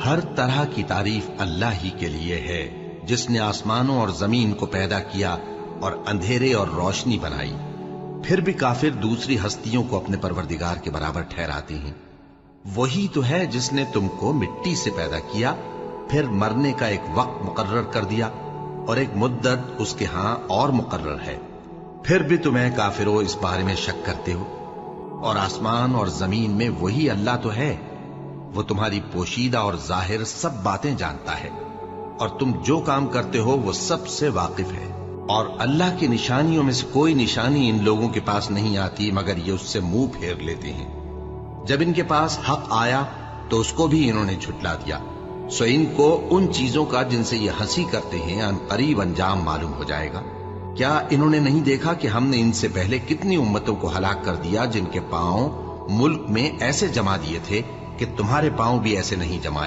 ہر طرح کی تعریف اللہ ہی کے لیے ہے جس نے آسمانوں اور زمین کو پیدا کیا اور اندھیرے اور روشنی بنائی۔ پھر بھی کافر دوسری ہستیوں کو اپنے پروردگار کے برابر ٹھہراتے ہیں۔ وہی تو ہے جس نے تم کو مٹی سے پیدا کیا، پھر مرنے کا ایک وقت مقرر کر دیا اور ایک مدت اس کے ہاں اور مقرر ہے، پھر بھی تمہیں کافروں اس بارے میں شک کرتے ہو۔ اور آسمان اور زمین میں وہی اللہ تو ہے، وہ تمہاری پوشیدہ اور ظاہر سب باتیں جانتا ہے، اور تم جو کام کرتے ہو وہ سب سے واقف ہے۔ اور اللہ کی نشانیوں میں سے کوئی نشانی ان لوگوں کے پاس نہیں آتی مگر یہ اس سے منہ پھیر لیتے ہیں۔ جب ان کے پاس حق آیا تو اس کو بھی انہوں نے جھٹلا دیا، سو ان کو ان چیزوں کا جن سے یہ ہنسی کرتے ہیں ان قریب انجام معلوم ہو جائے گا۔ کیا انہوں نے نہیں دیکھا کہ ہم نے ان سے پہلے کتنی امتوں کو ہلاک کر دیا جن کے پاؤں ملک میں ایسے جما دیے تھے کہ تمہارے پاؤں بھی ایسے نہیں جمائے؟